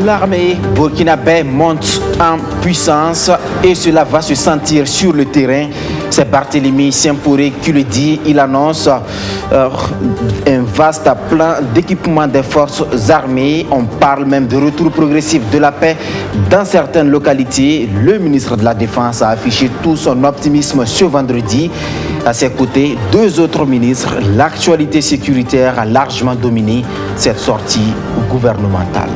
L'armée burkinabé monte en puissance et cela va se sentir sur le terrain. C'est Barthélémy Sempore qui le dit. Il annonce un vaste plan d'équipement des forces armées. On parle même de retour progressif de la paix dans certaines localités. Le ministre de la Défense a affiché tout son optimisme ce vendredi. À ses côtés, deux autres ministres. L'actualité sécuritaire a largement dominé cette sortie gouvernementale.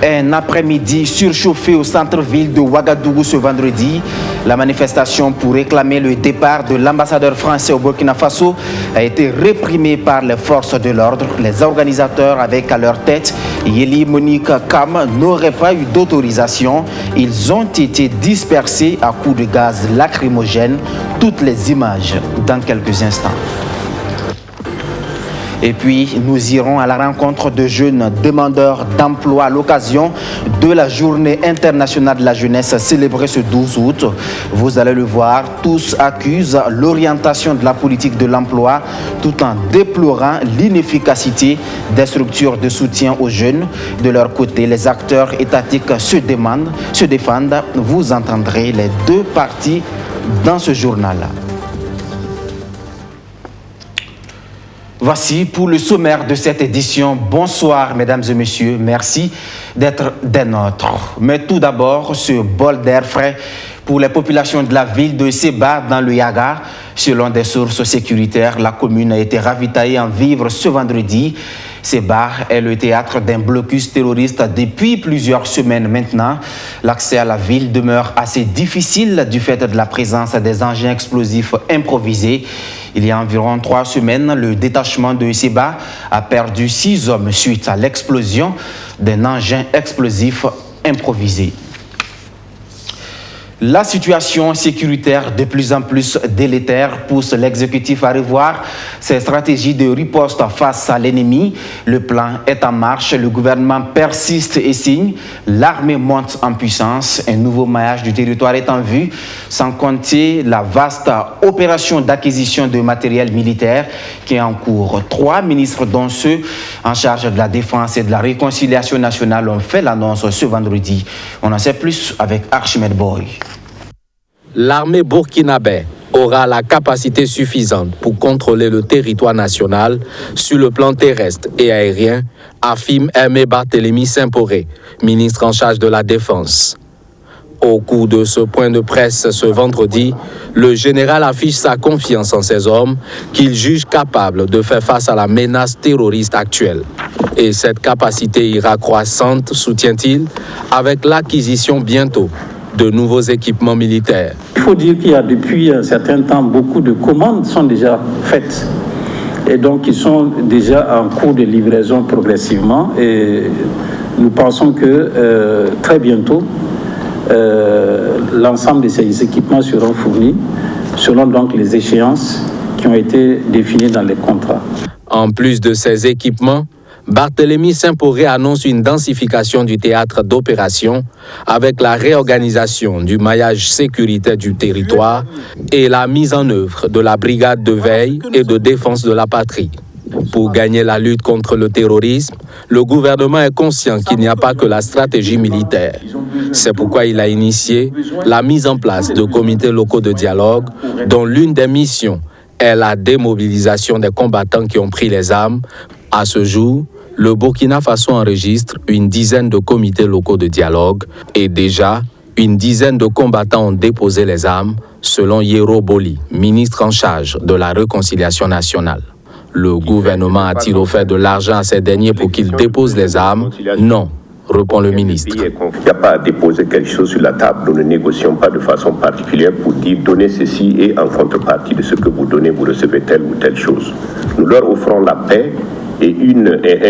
Un après-midi surchauffé au centre-ville de Ouagadougou ce vendredi. La manifestation pour réclamer le départ de l'ambassadeur français au Burkina Faso a été réprimée par les forces de l'ordre. Les organisateurs, avec à leur tête Yeli Monique Kam, n'auraient pas eu d'autorisation. Ils ont été dispersés à coups de gaz lacrymogène. Toutes les images dans quelques instants. Et puis, nous irons à la rencontre de jeunes demandeurs d'emploi à l'occasion de la Journée internationale de la jeunesse célébrée ce 12 août. Vous allez le voir, tous accusent l'orientation de la politique de l'emploi tout en déplorant l'inefficacité des structures de soutien aux jeunes. De leur côté, les acteurs étatiques se défendent. Vous entendrez les deux parties dans ce journal-là. Voici pour le sommaire de cette édition. Bonsoir, mesdames et messieurs. Merci d'être des nôtres. Mais tout d'abord, ce bol d'air frais pour les populations de la ville de Seba dans le Yaga. Selon des sources sécuritaires, la commune a été ravitaillée en vivres ce vendredi. Seba est le théâtre d'un blocus terroriste depuis plusieurs semaines maintenant. L'accès à la ville demeure assez difficile du fait de la présence des engins explosifs improvisés. Il y a environ 3 semaines, le détachement de Seba a perdu 6 hommes suite à l'explosion d'un engin explosif improvisé. La situation sécuritaire de plus en plus délétère pousse l'exécutif à revoir ses stratégies de riposte face à l'ennemi. Le plan est en marche, le gouvernement persiste et signe. L'armée monte en puissance, un nouveau maillage du territoire est en vue, sans compter la vaste opération d'acquisition de matériel militaire qui est en cours. 3 ministres, dont ceux en charge de la défense et de la réconciliation nationale, ont fait l'annonce ce vendredi. On en sait plus avec Archimède Boy. L'armée burkinabé aura la capacité suffisante pour contrôler le territoire national sur le plan terrestre et aérien, affirme Aimé Barthélémy Sempore, ministre en charge de la Défense. Au cours de ce point de presse ce vendredi, le général affiche sa confiance en ses hommes qu'il juge capables de faire face à la menace terroriste actuelle. Et cette capacité ira croissante, soutient-il, avec l'acquisition bientôt de nouveaux équipements militaires. Il faut dire qu'il y a depuis un certain temps, beaucoup de commandes sont déjà faites et donc ils sont déjà en cours de livraison progressivement et nous pensons que très bientôt l'ensemble de ces équipements seront fournis selon donc les échéances qui ont été définies dans les contrats. En plus de ces équipements, Barthélémy Sempore annonce une densification du théâtre d'opération avec la réorganisation du maillage sécuritaire du territoire et la mise en œuvre de la brigade de veille et de défense de la patrie. Pour gagner la lutte contre le terrorisme, le gouvernement est conscient qu'il n'y a pas que la stratégie militaire. C'est pourquoi il a initié la mise en place de comités locaux de dialogue dont l'une des missions est la démobilisation des combattants qui ont pris les armes. À ce jour, le Burkina Faso enregistre une dizaine de comités locaux de dialogue et déjà une dizaine de combattants ont déposé les armes, selon Yero Boli, ministre en charge de la réconciliation nationale. Le gouvernement a-t-il offert de l'argent à ces derniers pour qu'ils déposent les armes? Non, répond le ministre. Il n'y a pas à déposer quelque chose sur la table. Nous ne négocions pas de façon particulière pour dire donnez ceci et en contrepartie de ce que vous donnez, vous recevez telle ou telle chose. Nous leur offrons la paix et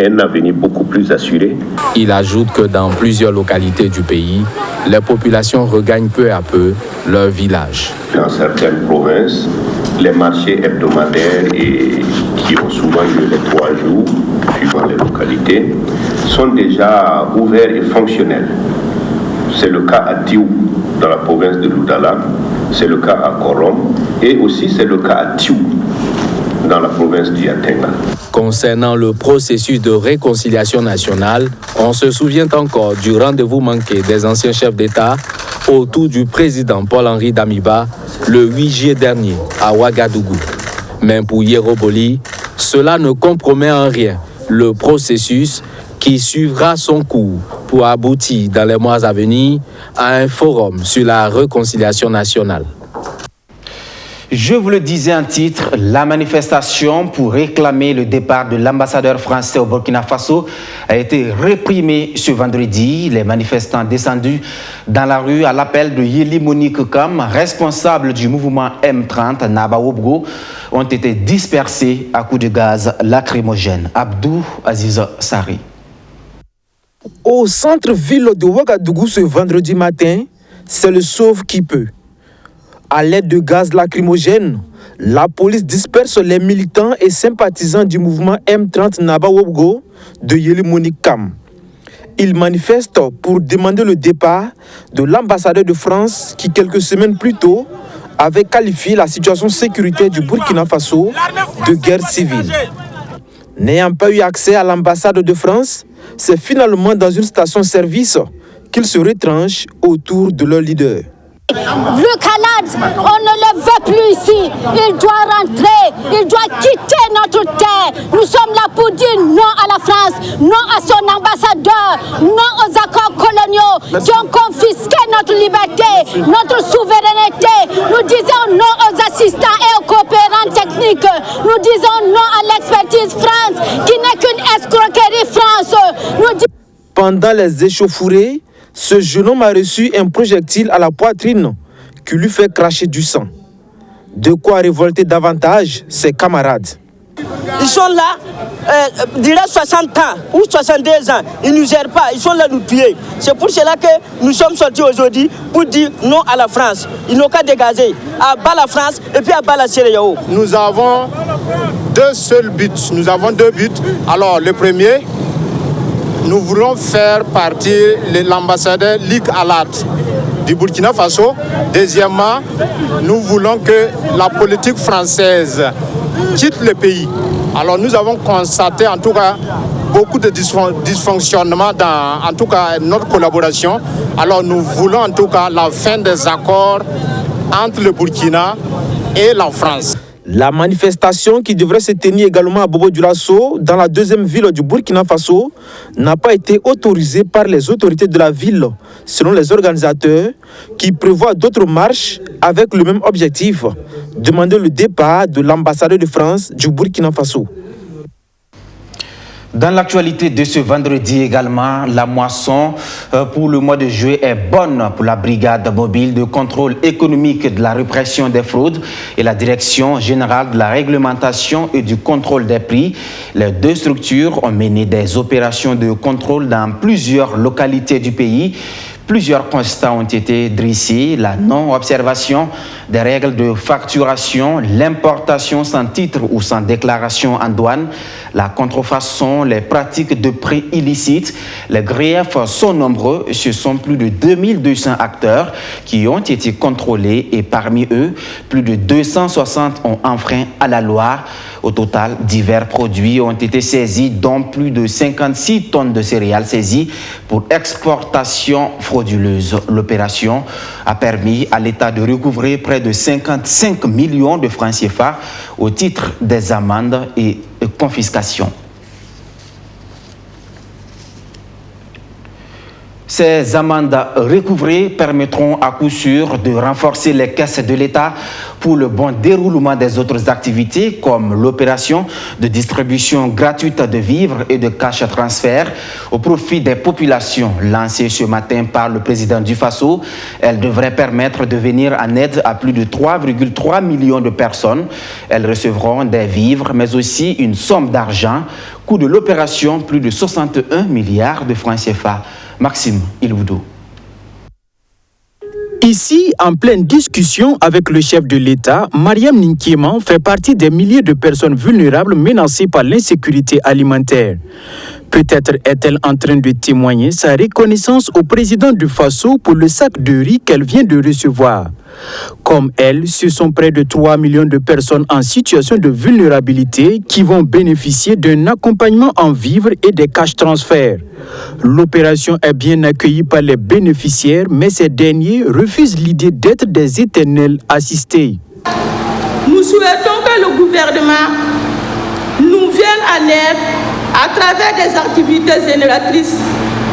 un avenir beaucoup plus assuré. Il ajoute que dans plusieurs localités du pays, les populations regagnent peu à peu leur village. Dans certaines provinces, les marchés hebdomadaires qui ont souvent lieu les 3 jours, suivant les localités, sont déjà ouverts et fonctionnels. C'est le cas à Diou, dans la province de Loudala, c'est le cas à Korom et aussi c'est le cas à Tiou, dans la province du Yatenga. Concernant le processus de réconciliation nationale, on se souvient encore du rendez-vous manqué des anciens chefs d'État autour du président Paul-Henri Damiba le 8 juillet dernier à Ouagadougou. Mais pour Yeroboli, cela ne compromet en rien le processus qui suivra son cours pour aboutir dans les mois à venir à un forum sur la réconciliation nationale. Je vous le disais en titre, la manifestation pour réclamer le départ de l'ambassadeur français au Burkina Faso a été réprimée ce vendredi. Les manifestants descendus dans la rue à l'appel de Yeli Monique Kam, responsable du mouvement M30 Naba-Wobgo, ont été dispersés à coups de gaz lacrymogène. Abdou Aziz Sari. Au centre-ville de Ouagadougou ce vendredi matin, c'est le sauve qui peut. À l'aide de gaz lacrymogène, la police disperse les militants et sympathisants du mouvement M30 Naba-Wobgo de Yeli Monique Kam. Ils manifestent pour demander le départ de l'ambassadeur de France qui, quelques semaines plus tôt, avait qualifié la situation sécuritaire du Burkina Faso de guerre civile. N'ayant pas eu accès à l'ambassade de France, c'est finalement dans une station-service qu'ils se retranchent autour de leur leader. Le Canada, on ne le veut plus ici. Il doit rentrer, il doit quitter notre terre. Nous sommes là pour dire non à la France, non à son ambassadeur, non aux accords coloniaux qui ont confisqué notre liberté, notre souveraineté. Nous disons non aux assistants et aux coopérants techniques. Nous disons non à l'expertise France qui n'est qu'une escroquerie France. Pendant les échauffourées, ce jeune homme a reçu un projectile à la poitrine qui lui fait cracher du sang. De quoi révolter davantage ses camarades. Ils sont là, direct 60 ans ou 62 ans. Ils ne nous gèrent pas, ils sont là nous tuer. C'est pour cela que nous sommes sortis aujourd'hui pour dire non à la France. Ils n'ont qu'à dégager, à bas la France et puis à bas la Sierra Leone. Nous avons deux seuls buts. Nous avons deux buts. Alors le premier, nous voulons faire partir l'ambassadeur Lik Alat du Burkina Faso. Deuxièmement, nous voulons que la politique française quitte le pays. Alors nous avons constaté en tout cas beaucoup de dysfonctionnements dans en tout cas notre collaboration. Alors nous voulons en tout cas la fin des accords entre le Burkina et la France. La manifestation qui devrait se tenir également à Bobo-Dioulasso, dans la deuxième ville du Burkina Faso, n'a pas été autorisée par les autorités de la ville, selon les organisateurs, qui prévoient d'autres marches avec le même objectif, demander le départ de l'ambassadeur de France du Burkina Faso. Dans l'actualité de ce vendredi également, la moisson pour le mois de juillet est bonne pour la brigade mobile de contrôle économique de la répression des fraudes et la direction générale de la réglementation et du contrôle des prix. Les deux structures ont mené des opérations de contrôle dans plusieurs localités du pays. Plusieurs constats ont été dressés, la non-observation des règles de facturation, l'importation sans titre ou sans déclaration en douane, la contrefaçon, les pratiques de prix illicites. Les griefs sont nombreux, ce sont plus de 2200 acteurs qui ont été contrôlés et parmi eux, plus de 260 ont enfreint à la loi. Au total, divers produits ont été saisis, dont plus de 56 tonnes de céréales saisies pour exportation frauduleuse. L'opération a permis à l'État de recouvrer près de 55 millions de francs CFA au titre des amendes et confiscations. Ces amendes recouvrées permettront à coup sûr de renforcer les caisses de l'État pour le bon déroulement des autres activités comme l'opération de distribution gratuite de vivres et de cash transfert au profit des populations lancée ce matin par le président du Faso. Elle devrait permettre de venir en aide à plus de 3,3 millions de personnes. Elles recevront des vivres mais aussi une somme d'argent. Coût de l'opération, plus de 61 milliards de francs CFA. Maxime Ilboudou. Ici, en pleine discussion avec le chef de l'État, Mariam Ninkéman fait partie des milliers de personnes vulnérables menacées par l'insécurité alimentaire. Peut-être est-elle en train de témoigner sa reconnaissance au président du Faso pour le sac de riz qu'elle vient de recevoir. Comme elle, ce sont près de 3 millions de personnes en situation de vulnérabilité qui vont bénéficier d'un accompagnement en vivres et des cash transferts. L'opération est bien accueillie par les bénéficiaires, mais ces derniers refusent l'idée d'être des éternels assistés. Nous souhaitons que le gouvernement nous vienne en aide à travers des activités génératrices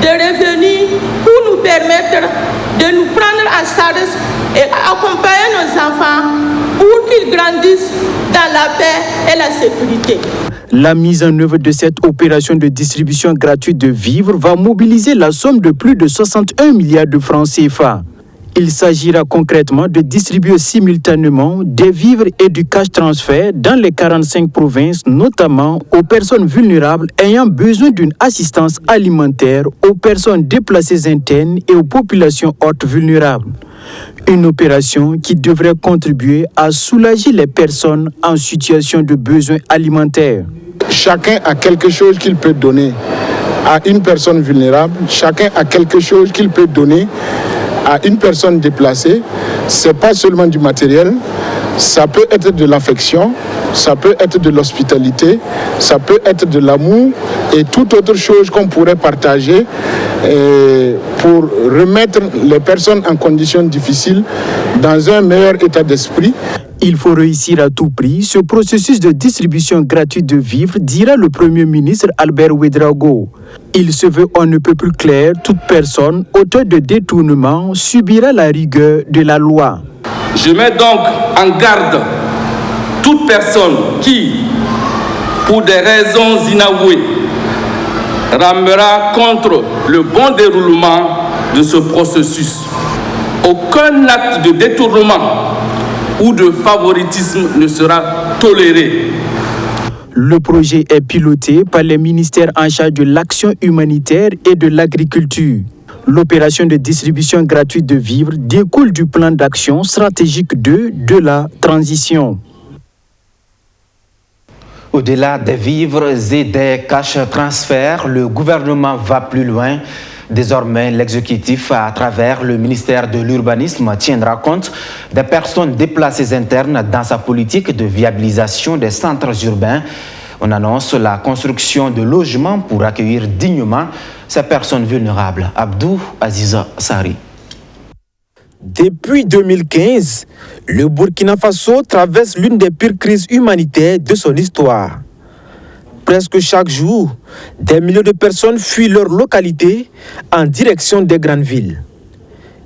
de revenus pour nous permettre de nous prendre en charge et accompagner nos enfants pour qu'ils grandissent dans la paix et la sécurité. La mise en œuvre de cette opération de distribution gratuite de vivres va mobiliser la somme de plus de 61 milliards de francs CFA. Il s'agira concrètement de distribuer simultanément des vivres et du cash transfert dans les 45 provinces, notamment aux personnes vulnérables ayant besoin d'une assistance alimentaire, aux personnes déplacées internes et aux populations hautes vulnérables. Une opération qui devrait contribuer à soulager les personnes en situation de besoin alimentaire. Chacun a quelque chose qu'il peut donner à une personne vulnérable, chacun a quelque chose qu'il peut donner à une personne déplacée. Ce n'est pas seulement du matériel, ça peut être de l'affection, ça peut être de l'hospitalité, ça peut être de l'amour et toute autre chose qu'on pourrait partager pour remettre les personnes en conditions difficiles dans un meilleur état d'esprit. Il faut réussir à tout prix ce processus de distribution gratuite de vivres, dira le Premier ministre Albert Ouédraogo. Il se veut on ne peut plus clair, toute personne auteur de détournement subira la rigueur de la loi. Je mets donc en garde toute personne qui, pour des raisons inavouées, ramera contre le bon déroulement de ce processus. Aucun acte de détournement ou de favoritisme ne sera toléré. Le projet est piloté par les ministères en charge de l'action humanitaire et de l'agriculture. L'opération de distribution gratuite de vivres découle du plan d'action stratégique 2 de la transition. Au-delà des vivres et des cash transferts, le gouvernement va plus loin. Désormais, l'exécutif, à travers le ministère de l'Urbanisme, tiendra compte des personnes déplacées internes dans sa politique de viabilisation des centres urbains. On annonce la construction de logements pour accueillir dignement ces personnes vulnérables. Abdou Aziza Sari. Depuis 2015, le Burkina Faso traverse l'une des pires crises humanitaires de son histoire. Presque chaque jour, des milliers de personnes fuient leur localité en direction des grandes villes.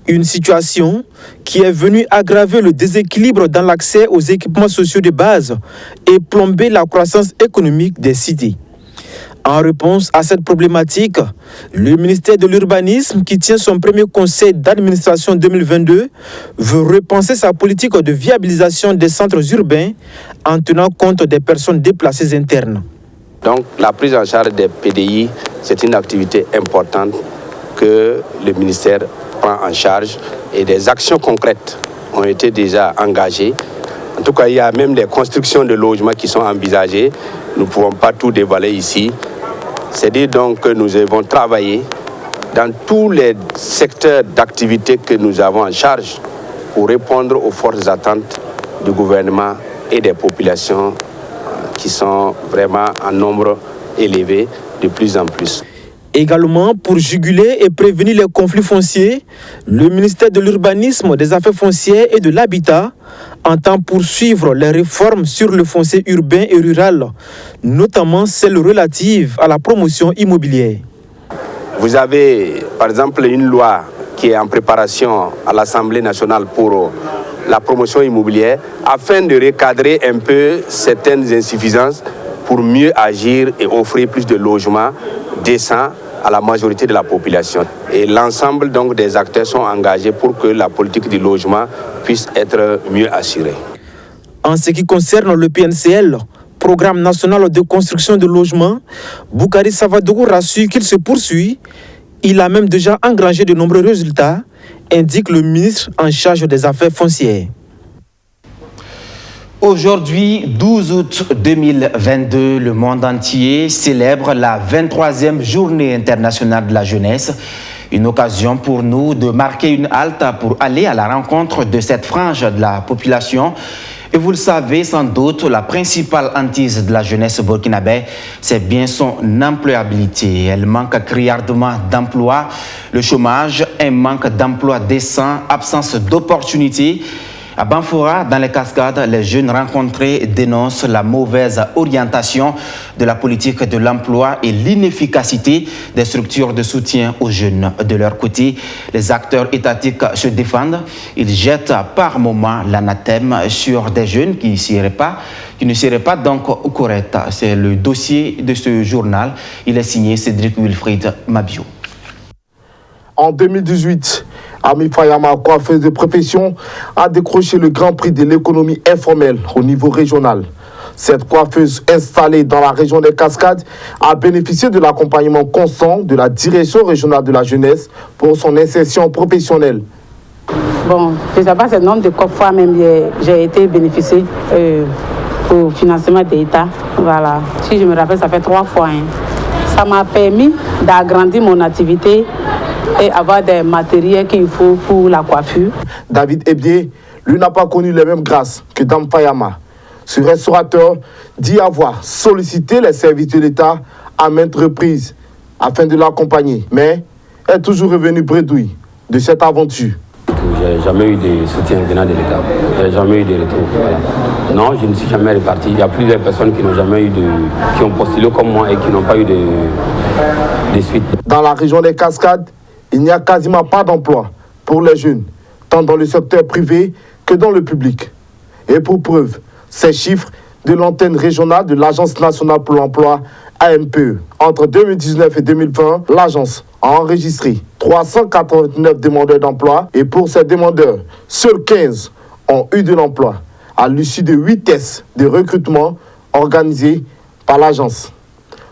Une situation qui est venue aggraver le déséquilibre dans l'accès aux équipements sociaux de base et plomber la croissance économique des cités. En réponse à cette problématique, le ministère de l'Urbanisme, qui tient son premier conseil d'administration 2022, veut repenser sa politique de viabilisation des centres urbains en tenant compte des personnes déplacées internes. Donc la prise en charge des PDI, c'est une activité importante que le ministère prend en charge et des actions concrètes ont été déjà engagées. En tout cas, il y a même des constructions de logements qui sont envisagées. Nous ne pouvons pas tout dévoiler ici. C'est-à-dire donc que nous avons travaillé dans tous les secteurs d'activité que nous avons en charge pour répondre aux fortes attentes du gouvernement et des populations qui sont vraiment en nombre élevé de plus en plus. Également, pour juguler et prévenir les conflits fonciers, le ministère de l'Urbanisme, des Affaires foncières et de l'Habitat entend poursuivre les réformes sur le foncier urbain et rural, notamment celles relatives à la promotion immobilière. Vous avez, par exemple, une loi qui est en préparation à l'Assemblée nationale pour la promotion immobilière, afin de recadrer un peu certaines insuffisances pour mieux agir et offrir plus de logements décents à la majorité de la population. Et l'ensemble donc des acteurs sont engagés pour que la politique du logement puisse être mieux assurée. En ce qui concerne le PNCL, Programme national de construction de logements, Boukari Savadougou rassure qu'il se poursuit. Il a même déjà engrangé de nombreux résultats, indique le ministre en charge des Affaires foncières. Aujourd'hui, 12 août 2022, le monde entier célèbre la 23e journée internationale de la jeunesse. Une occasion pour nous de marquer une halte pour aller à la rencontre de cette frange de la population. Et vous le savez sans doute, la principale hantise de la jeunesse burkinabé, c'est bien son employabilité. Elle manque criardement d'emploi, le chômage, un manque d'emploi décent, absence d'opportunités. À Banfora, dans les Cascades, les jeunes rencontrés dénoncent la mauvaise orientation de la politique de l'emploi et l'inefficacité des structures de soutien aux jeunes. De leur côté, les acteurs étatiques se défendent. Ils jettent par moments l'anathème sur des jeunes qui ne seraient pas donc corrects. C'est le dossier de ce journal. Il est signé Cédric Wilfried Mabio. En 2018, Ami Fayama, coiffeuse de profession, a décroché le Grand Prix de l'économie informelle au niveau régional. Cette coiffeuse installée dans la région des Cascades a bénéficié de l'accompagnement constant de la direction régionale de la jeunesse pour son insertion professionnelle. Bon, je ne sais pas le nombre de fois même j'ai été bénéficiée au financement de l'État. Voilà. Si je me rappelle, ça fait 3 fois. Ça m'a permis d'agrandir mon activité et avoir des matériels qu'il faut pour la coiffure. David Ebdié, lui, n'a pas connu les mêmes grâces que Dame Fayama. Ce restaurateur dit avoir sollicité les services de l'État à maintes reprises afin de l'accompagner, mais est toujours revenu bredouille de cette aventure. Je n'ai jamais eu de soutien venant de l'État. Je n'ai jamais eu de retour. Voilà. Non, je ne suis jamais reparti. Il y a plusieurs personnes qui n'ont jamais eu qui ont postulé comme moi et qui n'ont pas eu de suite. Dans la région des Cascades, il n'y a quasiment pas d'emploi pour les jeunes, tant dans le secteur privé que dans le public. Et pour preuve, ces chiffres de l'antenne régionale de l'Agence nationale pour l'emploi, ANPE. Entre 2019 et 2020, l'agence a enregistré 389 demandeurs d'emploi et pour ces demandeurs, seuls 15 ont eu de l'emploi à l'issue de 8 tests de recrutement organisés par l'agence.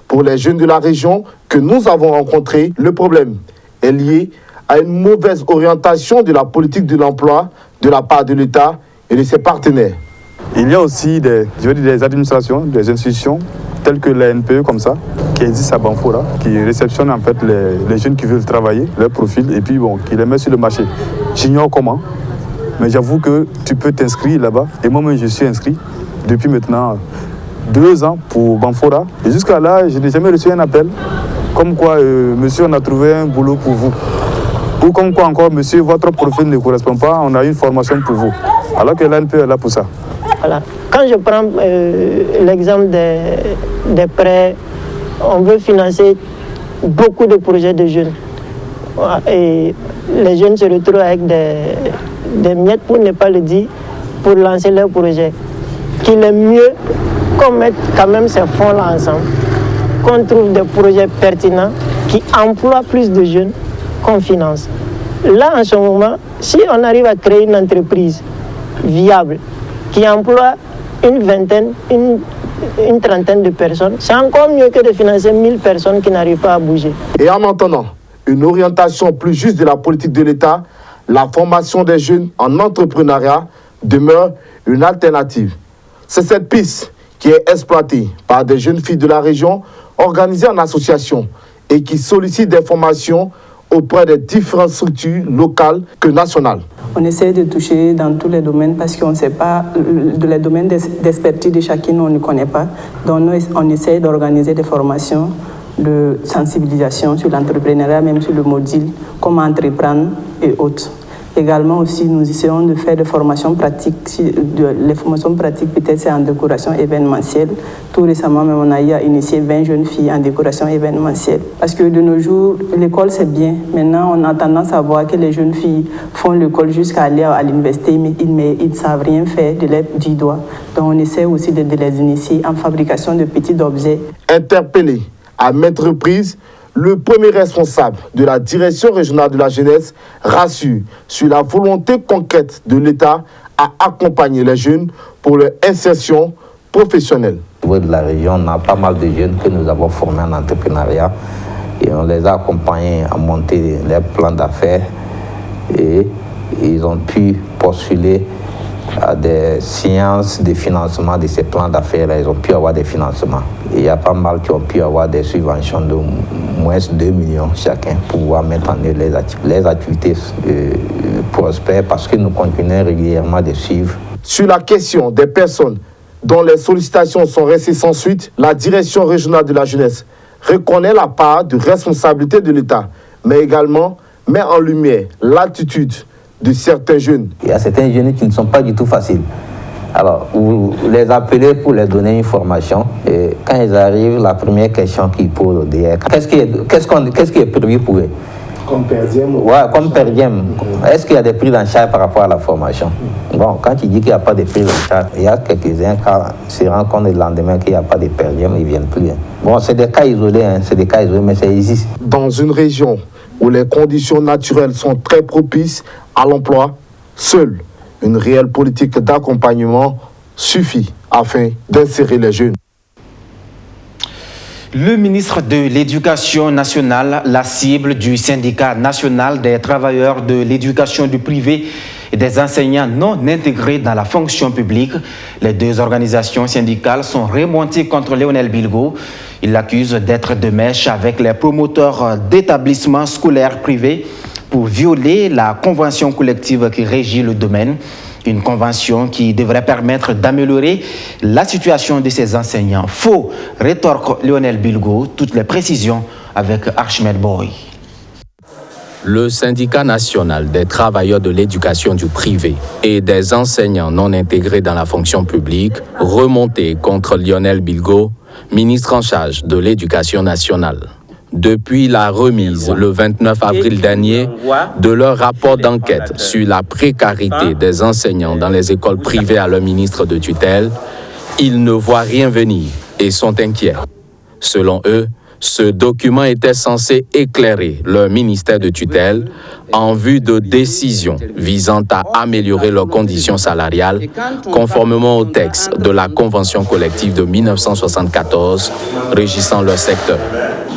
Pour les jeunes de la région que nous avons rencontrés, le problème est lié à une mauvaise orientation de la politique de l'emploi de la part de l'État et de ses partenaires. Il y a aussi des administrations, des institutions telles que l'ANPE comme ça, qui existent à Banfora, qui réceptionnent en fait les jeunes qui veulent travailler, leur profil, et puis bon, qui les mettent sur le marché. J'ignore comment, mais j'avoue que tu peux t'inscrire là-bas. Et moi-même, je suis inscrit depuis maintenant 2 ans pour Banfora. Et jusqu'à là, je n'ai jamais reçu un appel comme quoi, monsieur, on a trouvé un boulot pour vous. Ou comme quoi encore, monsieur, votre profil ne correspond pas, on a une formation pour vous. Alors que l'ANPE est là pour ça. Voilà. Quand je prends l'exemple des prêts, on veut financer beaucoup de projets de jeunes. Et les jeunes se retrouvent avec des miettes, pour ne pas le dire, pour lancer leur projet. Qu'il est mieux qu'on mette quand même ces fonds-là ensemble, qu'on trouve des projets pertinents qui emploient plus de jeunes qu'on finance. Là, en ce moment, si on arrive à créer une entreprise viable qui emploie une trentaine de personnes, c'est encore mieux que de financer 1000 personnes qui n'arrivent pas à bouger. Et en entendant une orientation plus juste de la politique de l'État, la formation des jeunes en entrepreneuriat demeure une alternative. C'est cette piste qui est exploitée par des jeunes filles de la région organisées en association et qui sollicitent des formations auprès des différentes structures locales que nationales. On essaie de toucher dans tous les domaines parce qu'on ne sait pas, les domaines d'expertise de chacun, on ne connaît pas. Donc on essaie d'organiser des formations de sensibilisation sur l'entrepreneuriat, même sur le module, comment entreprendre et autres. Également aussi, nous essayons de faire des formations pratiques. Les formations pratiques, peut-être, c'est en décoration événementielle. Tout récemment, même, on a initié 20 jeunes filles en décoration événementielle. Parce que de nos jours, l'école, c'est bien. Maintenant, on a tendance à voir que les jeunes filles font l'école jusqu'à aller à l'université, mais ils ne savent rien faire de l'aide du doigt. Donc, on essaie aussi de les initier en fabrication de petits objets. Interpellé à maintes reprises, le premier responsable de la direction régionale de la jeunesse rassure sur la volonté concrète de l'État à accompagner les jeunes pour leur insertion professionnelle. Au niveau de la région, on a pas mal de jeunes que nous avons formés en entrepreneuriat et on les a accompagnés à monter leurs plans d'affaires et ils ont pu postuler à des séances de financement de ces plans d'affaires, ils ont pu avoir des financements. Et il y a pas mal qui ont pu avoir des subventions de moins de 2 millions chacun pour pouvoir mettre en œuvre les activités prospèrent parce que nous continuons régulièrement de suivre. Sur la question des personnes dont les sollicitations sont restées sans suite, la direction régionale de la jeunesse reconnaît la part de responsabilité de l'État, mais également met en lumière l'attitude de certains jeunes. Il y a certains jeunes qui ne sont pas du tout faciles. Alors, vous les appelez pour leur donner une formation. Et quand ils arrivent, la première question qu'ils posent, qu'est-ce qui est prévu pour eux? Comme per diem? Ouais, comme per diem. Est-ce qu'il y a des prix en charge par rapport à la formation? Bon, quand il dit qu'il n'y a pas de prix en charge, il y a quelques-uns qui se rendent compte le lendemain qu'il n'y a pas de per diem, ils ne viennent plus. Bon, c'est des cas isolés, mais ça existe. Dans une région où les conditions naturelles sont très propices à l'emploi, seule une réelle politique d'accompagnement suffit afin d'insérer les jeunes. Le ministre de l'Éducation nationale, la cible du syndicat national des travailleurs de l'éducation du privé et des enseignants non intégrés dans la fonction publique. Les deux organisations syndicales sont remontées contre Lionel Bilgo. Il l'accuse d'être de mèche avec les promoteurs d'établissements scolaires privés pour violer la convention collective qui régit le domaine. Une convention qui devrait permettre d'améliorer la situation de ces enseignants. Faux, rétorque Lionel Bilgo. Toutes les précisions avec Archimède Boy. Le syndicat national des travailleurs de l'éducation du privé et des enseignants non intégrés dans la fonction publique remonté contre Lionel Bilgo, ministre en charge de l'éducation nationale. Depuis la remise le 29 avril dernier de leur rapport d'enquête sur la précarité des enseignants dans les écoles privées à leur ministre de tutelle, ils ne voient rien venir et sont inquiets. Selon eux, ce document était censé éclairer leur ministère de tutelle en vue de décisions visant à améliorer leurs conditions salariales conformément au texte de la Convention collective de 1974 régissant leur secteur.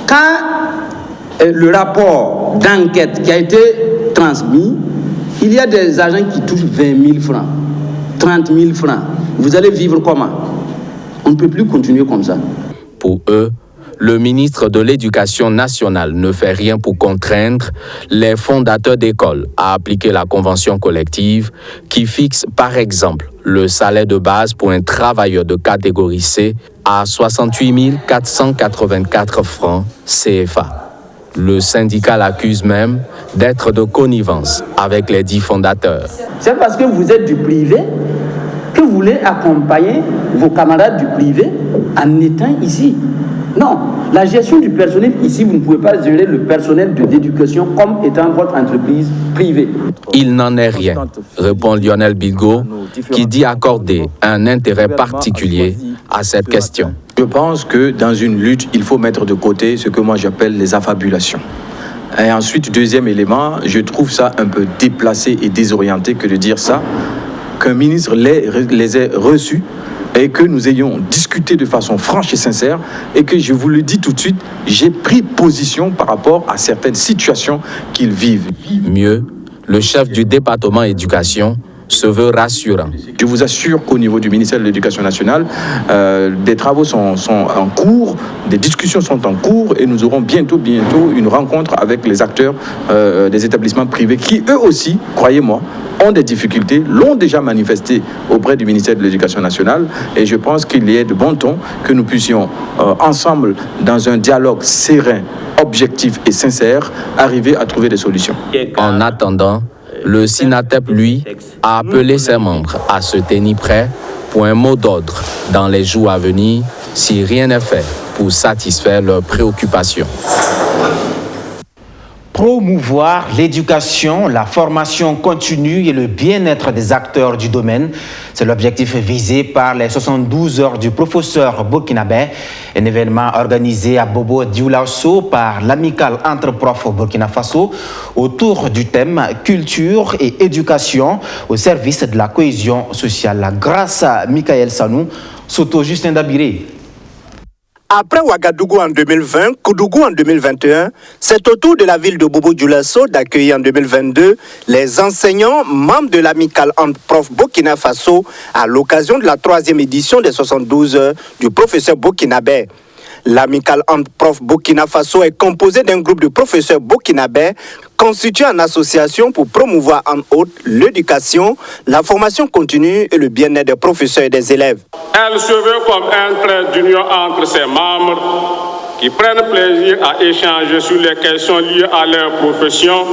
Quand le rapport d'enquête qui a été transmis, il y a des agents qui touchent 20 000 francs, 30 000 francs. Vous allez vivre comment? On ne peut plus continuer comme ça. Pour eux, le ministre de l'Éducation nationale ne fait rien pour contraindre les fondateurs d'écoles à appliquer la convention collective qui fixe par exemple le salaire de base pour un travailleur de catégorie C à 68 484 francs CFA. Le syndicat l'accuse même d'être de connivence avec les 10 fondateurs. C'est parce que vous êtes du privé que vous voulez accompagner vos camarades du privé en étant ici. Non, la gestion du personnel ici, vous ne pouvez pas gérer le personnel de l'éducation comme étant votre entreprise privée. Il n'en est rien, répond Lionel Bilgo, qui dit accorder un intérêt particulier à cette question. Je pense que dans une lutte, il faut mettre de côté ce que moi j'appelle les affabulations. Et ensuite, deuxième élément, je trouve ça un peu déplacé et désorienté que de dire ça, qu'un ministre les ait reçus et que nous ayons discuté de façon franche et sincère et que je vous le dis tout de suite, j'ai pris position par rapport à certaines situations qu'ils vivent. Mieux, le chef du département éducation se veut rassurant. Je vous assure qu'au niveau du ministère de l'Éducation nationale, des travaux sont en cours, des discussions sont en cours et nous aurons bientôt une rencontre avec les acteurs des établissements privés qui, eux aussi, croyez-moi, ont des difficultés, l'ont déjà manifesté auprès du ministère de l'Éducation nationale et je pense qu'il y est de bon ton que nous puissions ensemble, dans un dialogue serein, objectif et sincère, arriver à trouver des solutions. En attendant, le SINATEP, lui, a appelé ses membres à se tenir prêts pour un mot d'ordre dans les jours à venir si rien n'est fait pour satisfaire leurs préoccupations. Promouvoir l'éducation, la formation continue et le bien-être des acteurs du domaine. C'est l'objectif visé par les 72 heures du professeur burkinabé, un événement organisé à Bobo Dioulasso par l'amicale entre profs Burkina Faso autour du thème culture et éducation au service de la cohésion sociale. Grâce à Michael Sanou, Soto Justin Dabiré. Après Ouagadougou en 2020, Koudougou en 2021, c'est au tour de la ville de Bobo-Dioulasso d'accueillir en 2022 les enseignants membres de l'amicale entre profs Burkina Faso à l'occasion de la 3e édition des 72 heures du professeur burkinabé. L'amicale entre profs Burkina Faso est composée d'un groupe de professeurs burkinabés constitués en association pour promouvoir entre autres l'éducation, la formation continue et le bien-être des professeurs et des élèves. Elle se veut comme un trait d'union entre ses membres qui prennent plaisir à échanger sur les questions liées à leur profession,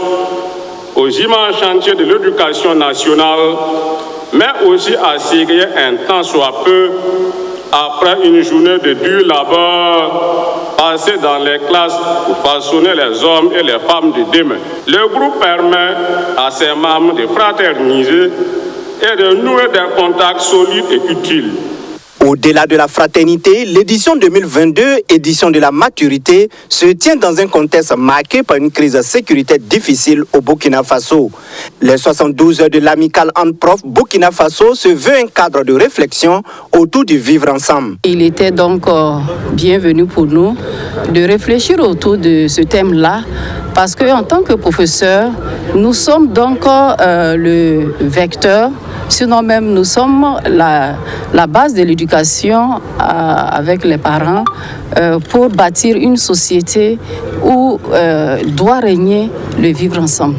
aux immenses chantiers de l'éducation nationale, mais aussi à s'égayer un temps soit peu après une journée de dur labeur passée dans les classes pour façonner les hommes et les femmes de demain. Le groupe permet à ses membres de fraterniser et de nouer des contacts solides et utiles. Au-delà de la fraternité, l'édition 2022, édition de la maturité, se tient dans un contexte marqué par une crise sécuritaire difficile au Burkina Faso. Les 72 heures de l'amicale entre profs Burkina Faso se veut un cadre de réflexion autour du vivre ensemble. Il était donc bienvenu pour nous de réfléchir autour de ce thème-là, parce qu'en tant que professeur, nous sommes donc le vecteur, sinon même nous sommes la base de l'éducation avec les parents pour bâtir une société où doit régner le vivre ensemble.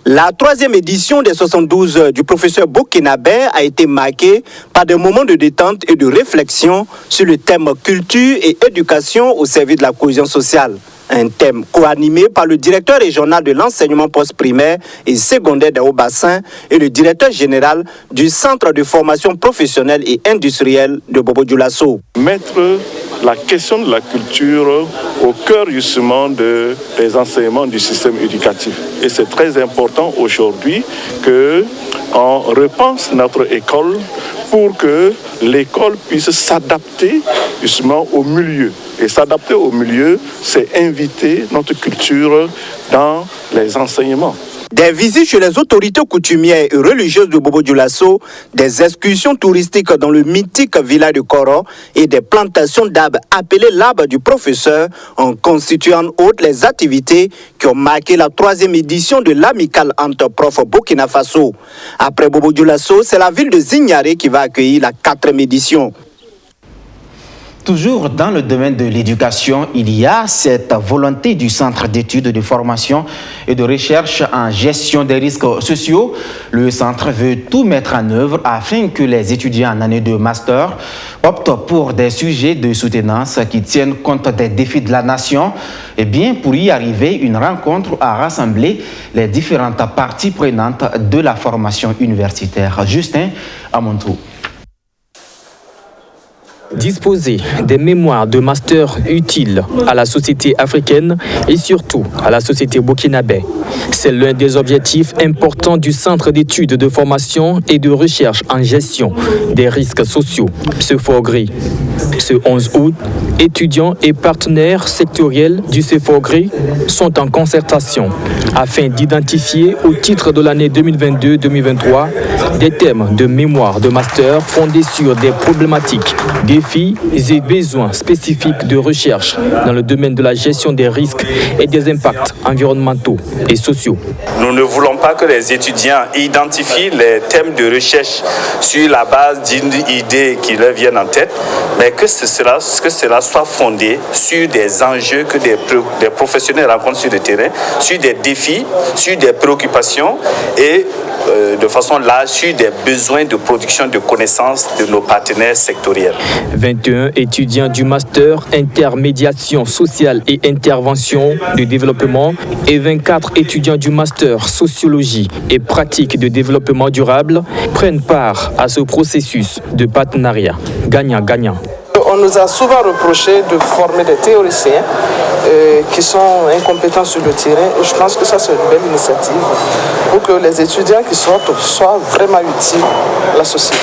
La 3e édition des 72 heures du professeur burkinabé a été marquée par des moments de détente et de réflexion sur le thème culture et éducation au service de la cohésion sociale. Un thème co-animé par le directeur régional de l'enseignement post-primaire et secondaire des Hauts-Bassins et le directeur général du Centre de formation professionnelle et industrielle de Bobo-Dioulasso. Mettre la question de la culture au cœur justement des enseignements du système éducatif. Et c'est très important aujourd'hui qu'on repense notre école pour que l'école puisse s'adapter justement au milieu. Et s'adapter au milieu, c'est inviter notre culture dans les enseignements. Des visites chez les autorités coutumières et religieuses de Bobo-Dioulasso, des excursions touristiques dans le mythique village de Koro et des plantations d'arbres appelées l'arbre du professeur ont constitué en outre les activités qui ont marqué la 3e édition de l'amicale entre profs Burkina Faso. Après Bobo-Dioulasso, c'est la ville de Zignaré qui va accueillir la 4e édition. Toujours dans le domaine de l'éducation, il y a cette volonté du Centre d'études de formation et de recherche en gestion des risques sociaux. Le centre veut tout mettre en œuvre afin que les étudiants en année de master optent pour des sujets de soutenance qui tiennent compte des défis de la nation. Et bien, pour y arriver, une rencontre a rassemblé les différentes parties prenantes de la formation universitaire. Justin Amontou. Disposer des mémoires de master utiles à la société africaine et surtout à la société burkinabé. C'est l'un des objectifs importants du Centre d'études de formation et de recherche en gestion des risques sociaux, CEFORGRI. Ce 11 août, étudiants et partenaires sectoriels du CEFORGRI sont en concertation afin d'identifier au titre de l'année 2022-2023 des thèmes de mémoire de master fondés sur des problématiques, défis et besoins spécifiques de recherche dans le domaine de la gestion des risques et des impacts environnementaux et sociaux. Nous ne voulons pas que les étudiants identifient les thèmes de recherche sur la base d'une idée qui leur vienne en tête, mais que cela soit fondé sur des enjeux que des professionnels rencontrent sur le terrain, sur des défis, sur des préoccupations et de façon large sur des besoins de production de connaissances de nos partenaires sectoriels. 21 étudiants du master intermédiation sociale et intervention de développement et 24 étudiants du master sociologie et pratique de développement durable prennent part à ce processus de partenariat gagnant-gagnant. On nous a souvent reproché de former des théoriciens qui sont incompétents sur le terrain. Et je pense que ça, c'est une belle initiative pour que les étudiants qui sortent soient vraiment utiles à la société.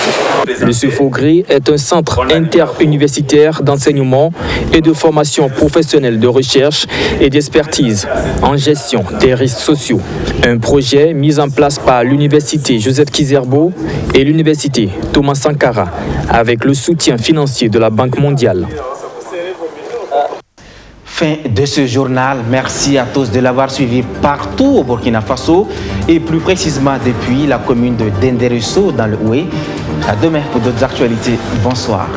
Le CEFORGRI est un centre interuniversitaire d'enseignement et de formation professionnelle de recherche et d'expertise en gestion des risques sociaux. Un projet mis en place par l'Université Joseph Kizerbo et l'Université Thomas Sankara avec le soutien financier de la Banque mondiale. fin de ce journal. Merci à tous de l'avoir suivi partout au Burkina Faso et plus précisément depuis la commune de Denderesso dans le Houé. À demain pour d'autres actualités. Bonsoir.